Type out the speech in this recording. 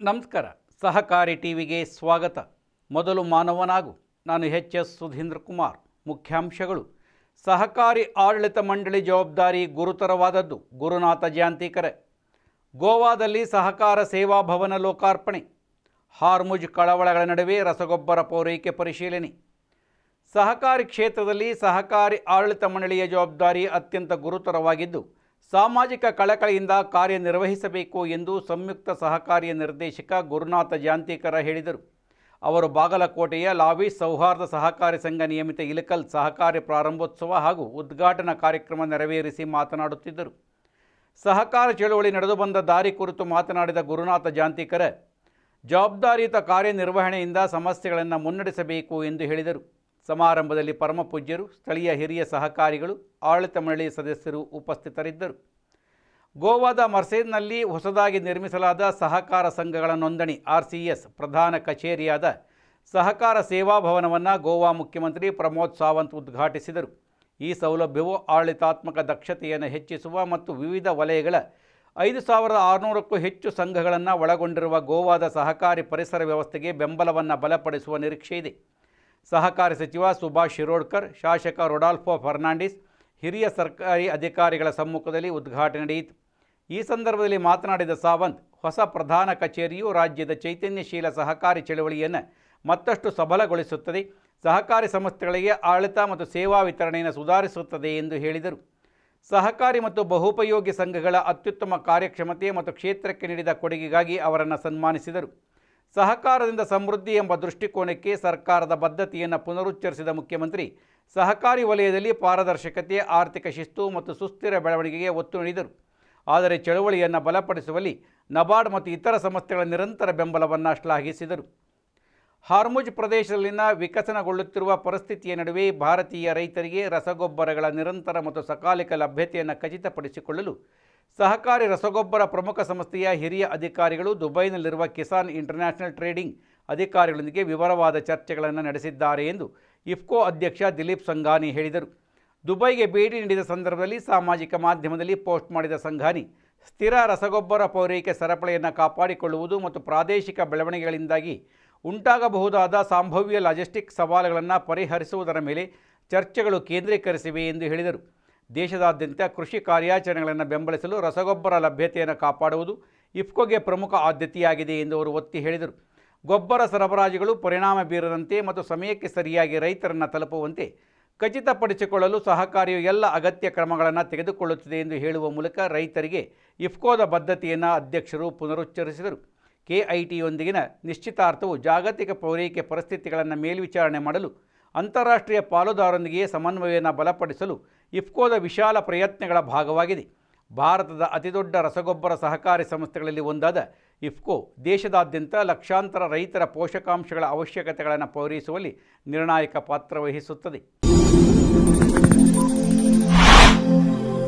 ನಮಸ್ಕಾರ. ಸಹಕಾರಿ ಟಿವಿಗೆ ಸ್ವಾಗತ. ಮೊದಲು ಮಾನವನಾಗು. ನಾನು ಎಚ್ ಸುಧೀಂದ್ರ ಕುಮಾರ್. ಮುಖ್ಯಾಂಶಗಳು: ಸಹಕಾರಿ ಆಡಳಿತ ಮಂಡಳಿ ಜವಾಬ್ದಾರಿ ಗುರುತರವಾದದ್ದು. ಗುರುನಾಥ ಜಾಂತೀಕರ. ಗೋವಾದಲ್ಲಿ ಸಹಕಾರ ಸೇವಾ ಭವನ ಲೋಕಾರ್ಪಣೆ. ಹಾರ್ಮುಜ್ ಕಳವಳಗಳ ನಡುವೆ ರಸಗೊಬ್ಬರ ಪೂರೈಕೆ ಪರಿಶೀಲನೆ. ಸಹಕಾರಿ ಕ್ಷೇತ್ರದಲ್ಲಿ ಸಹಕಾರಿ ಆಡಳಿತ ಮಂಡಳಿಯ ಜವಾಬ್ದಾರಿ ಅತ್ಯಂತ ಗುರುತರವಾಗಿದ್ದು, ಸಾಮಾಜಿಕ ಕಳಕಳಿಯಿಂದ ಕಾರ್ಯನಿರ್ವಹಿಸಬೇಕು ಎಂದು ಸಂಯುಕ್ತ ಸಹಕಾರಿಯ ನಿರ್ದೇಶಕ ಗುರುನಾಥ ಜಾಂತೀಕರ ಹೇಳಿದರು. ಅವರು ಬಾಗಲಕೋಟೆಯ ಲಾವೀಸ್ ಸೌಹಾರ್ದ ಸಹಕಾರಿ ಸಂಘ ನಿಯಮಿತ ಇಲಕಲ್ ಸಹಕಾರಿ ಪ್ರಾರಂಭೋತ್ಸವ ಹಾಗೂ ಉದ್ಘಾಟನಾ ಕಾರ್ಯಕ್ರಮ ನೆರವೇರಿಸಿ ಮಾತನಾಡುತ್ತಿದ್ದರು. ಸಹಕಾರ ಚಳುವಳಿ ನಡೆದು ಬಂದ ದಾರಿ ಕುರಿತು ಮಾತನಾಡಿದ ಗುರುನಾಥ ಜಾಂತೀಕರ, ಜವಾಬ್ದಾರಿಯುತ ಕಾರ್ಯನಿರ್ವಹಣೆಯಿಂದ ಸಮಸ್ಯೆಗಳನ್ನು ಮುನ್ನಡೆಸಬೇಕು ಎಂದು ಹೇಳಿದರು. ಸಮಾರಂಭದಲ್ಲಿ ಪರಮಪೂಜ್ಯರು, ಸ್ಥಳೀಯ ಹಿರಿಯ ಸಹಕಾರಿಗಳು, ಆಡಳಿತ ಮಂಡಳಿ ಸದಸ್ಯರು ಉಪಸ್ಥಿತರಿದ್ದರು. ಗೋವಾದ ಮರ್ಸೇನ್ನಲ್ಲಿ ಹೊಸದಾಗಿ ನಿರ್ಮಿಸಲಾದ ಸಹಕಾರ ಸಂಘಗಳ ನೋಂದಣಿ RCS ಪ್ರಧಾನ ಕಚೇರಿಯಾದ ಸಹಕಾರ ಸೇವಾ ಭವನವನ್ನು ಗೋವಾ ಮುಖ್ಯಮಂತ್ರಿ ಪ್ರಮೋದ್ ಸಾವಂತ್ ಉದ್ಘಾಟಿಸಿದರು. ಈ ಸೌಲಭ್ಯವು ಆಡಳಿತಾತ್ಮಕ ದಕ್ಷತೆಯನ್ನು ಹೆಚ್ಚಿಸುವ ಮತ್ತು ವಿವಿಧ ವಲಯಗಳ 5600ಕ್ಕೂ ಹೆಚ್ಚು ಸಂಘಗಳನ್ನು ಒಳಗೊಂಡಿರುವ ಗೋವಾದ ಸಹಕಾರಿ ಪರಿಸರ ವ್ಯವಸ್ಥೆಗೆ ಬೆಂಬಲವನ್ನು ಬಲಪಡಿಸುವ ನಿರೀಕ್ಷೆ ಇದೆ. ಸಹಕಾರಿ ಸಚಿವ ಸುಭಾಷ್ ಶಿರೋಡ್ಕರ್, ಶಾಸಕ ರೊಡಾಲ್ಫೋ ಫರ್ನಾಂಡಿಸ್, ಹಿರಿಯ ಸರ್ಕಾರಿ ಅಧಿಕಾರಿಗಳ ಸಮ್ಮುಖದಲ್ಲಿ ಉದ್ಘಾಟನೆ ನಡೆಯಿತು. ಈ ಸಂದರ್ಭದಲ್ಲಿ ಮಾತನಾಡಿದ ಸಾವಂತ್, ಹೊಸ ಪ್ರಧಾನ ಕಚೇರಿಯು ರಾಜ್ಯದ ಚೈತನ್ಯಶೀಲ ಸಹಕಾರಿ ಚಳವಳಿಯನ್ನು ಮತ್ತಷ್ಟು ಸಬಲಗೊಳಿಸುತ್ತದೆ, ಸಹಕಾರಿ ಸಂಸ್ಥೆಗಳಿಗೆ ಆಡಳಿತ ಮತ್ತು ಸೇವಾ ವಿತರಣೆಯನ್ನು ಸುಧಾರಿಸುತ್ತದೆ ಎಂದು ಹೇಳಿದರು. ಸಹಕಾರಿ ಮತ್ತು ಬಹುಪಯೋಗಿ ಸಂಘಗಳ ಅತ್ಯುತ್ತಮ ಕಾರ್ಯಕ್ಷಮತೆ ಮತ್ತು ಕ್ಷೇತ್ರಕ್ಕೆ ನೀಡಿದ ಕೊಡುಗೆಗಾಗಿ ಅವರನ್ನು ಸನ್ಮಾನಿಸಿದರು. ಸಹಕಾರದಿಂದ ಸಮೃದ್ಧಿ ಎಂಬ ದೃಷ್ಟಿಕೋನಕ್ಕೆ ಸರ್ಕಾರದ ಬದ್ಧತೆಯನ್ನು ಪುನರುಚ್ಚರಿಸಿದ ಮುಖ್ಯಮಂತ್ರಿ, ಸಹಕಾರಿ ವಲಯದಲ್ಲಿ ಪಾರದರ್ಶಕತೆ, ಆರ್ಥಿಕ ಶಿಸ್ತು ಮತ್ತು ಸುಸ್ಥಿರ ಬೆಳವಣಿಗೆಗೆ ಒತ್ತು ನೀಡಿದರು. ಆದರೆ ಚಳವಳಿಯನ್ನು ಬಲಪಡಿಸುವಲ್ಲಿ ನಬಾರ್ಡ್ ಮತ್ತು ಇತರ ಸಂಸ್ಥೆಗಳ ನಿರಂತರ ಬೆಂಬಲವನ್ನು ಶ್ಲಾಘಿಸಿದರು. ಹಾರ್ಮುಜ್ ಪ್ರದೇಶದಲ್ಲಿನ ವಿಕಸನಗೊಳ್ಳುತ್ತಿರುವ ಪರಿಸ್ಥಿತಿಯ ನಡುವೆ ಭಾರತೀಯ ರೈತರಿಗೆ ರಸಗೊಬ್ಬರಗಳ ನಿರಂತರ ಮತ್ತು ಸಕಾಲಿಕ ಲಭ್ಯತೆಯನ್ನು ಖಚಿತಪಡಿಸಿಕೊಳ್ಳಲು ಸಹಕಾರಿ ರಸಗೊಬ್ಬರ ಪ್ರಮುಖ ಸಂಸ್ಥೆಯ ಹಿರಿಯ ಅಧಿಕಾರಿಗಳು ದುಬೈನಲ್ಲಿರುವ ಕಿಸಾನ್ ಇಂಟರ್ನ್ಯಾಷನಲ್ ಟ್ರೇಡಿಂಗ್ ಅಧಿಕಾರಿಗಳೊಂದಿಗೆ ವಿವರವಾದ ಚರ್ಚೆಗಳನ್ನು ನಡೆಸಿದ್ದಾರೆ ಎಂದು ಇಫ್ಕೋ ಅಧ್ಯಕ್ಷ ದಿಲೀಪ್ ಸಂಘಾನಿ ಹೇಳಿದರು. ದುಬೈಗೆ ಭೇಟಿ ನೀಡಿದ ಸಂದರ್ಭದಲ್ಲಿ ಸಾಮಾಜಿಕ ಮಾಧ್ಯಮದಲ್ಲಿ ಪೋಸ್ಟ್ ಮಾಡಿದ ಸಂಘಾನಿ, ಸ್ಥಿರ ರಸಗೊಬ್ಬರ ಪೂರೈಕೆ ಸರಪಳಿಯನ್ನು ಕಾಪಾಡಿಕೊಳ್ಳುವುದು ಮತ್ತು ಪ್ರಾದೇಶಿಕ ಬೆಳವಣಿಗೆಗಳಿಂದಾಗಿ ಉಂಟಾಗಬಹುದಾದ ಸಂಭಾವ್ಯ ಲಾಜಿಸ್ಟಿಕ್ ಸವಾಲುಗಳನ್ನು ಪರಿಹರಿಸುವುದರ ಮೇಲೆ ಚರ್ಚೆಗಳು ಕೇಂದ್ರೀಕರಿಸಿವೆ ಎಂದು ಹೇಳಿದರು. ದೇಶದಾದ್ಯಂತ ಕೃಷಿ ಕಾರ್ಯಾಚರಣೆಗಳನ್ನು ಬೆಂಬಲಿಸಲು ರಸಗೊಬ್ಬರ ಲಭ್ಯತೆಯನ್ನು ಕಾಪಾಡುವುದು ಇಫ್ಕೋಗೆ ಪ್ರಮುಖ ಆದ್ಯತೆಯಾಗಿದೆ ಎಂದು ಅವರು ಒತ್ತಿ ಹೇಳಿದರು. ಗೊಬ್ಬರ ಸರಬರಾಜುಗಳು ಪರಿಣಾಮ ಬೀರದಂತೆ ಮತ್ತು ಸಮಯಕ್ಕೆ ಸರಿಯಾಗಿ ರೈತರನ್ನು ತಲುಪುವಂತೆ ಖಚಿತಪಡಿಸಿಕೊಳ್ಳಲು ಸಹಕಾರಿಯು ಎಲ್ಲ ಅಗತ್ಯ ಕ್ರಮಗಳನ್ನು ತೆಗೆದುಕೊಳ್ಳುತ್ತಿದೆ ಎಂದು ಹೇಳುವ ಮೂಲಕ ರೈತರಿಗೆ ಇಫ್ಕೋದ ಬದ್ಧತೆಯನ್ನು ಅಧ್ಯಕ್ಷರು ಪುನರುಚ್ಚರಿಸಿದರು. KITಯೊಂದಿಗಿನ ನಿಶ್ಚಿತಾರ್ಥವು ಜಾಗತಿಕ ಪೂರೈಕೆ ಪರಿಸ್ಥಿತಿಗಳನ್ನು ಮೇಲ್ವಿಚಾರಣೆ ಮಾಡಲು ಅಂತಾರಾಷ್ಟ್ರೀಯ ಪಾಲುದಾರರೊಂದಿಗೆ ಸಮನ್ವಯವನ್ನು ಬಲಪಡಿಸಲು ಇಫ್ಕೋದ ವಿಶಾಲ ಪ್ರಯತ್ನಗಳ ಭಾಗವಾಗಿದೆ. ಭಾರತದ ಅತಿದೊಡ್ಡ ರಸಗೊಬ್ಬರ ಸಹಕಾರಿ ಸಂಸ್ಥೆಗಳಲ್ಲಿ ಒಂದಾದ ಇಫ್ಕೋ ದೇಶದಾದ್ಯಂತ ಲಕ್ಷಾಂತರ ರೈತರ ಪೋಷಕಾಂಶಗಳ ಅವಶ್ಯಕತೆಗಳನ್ನು ಪೂರೈಸುವಲ್ಲಿ ನಿರ್ಣಾಯಕ ಪಾತ್ರ ವಹಿಸುತ್ತದೆ.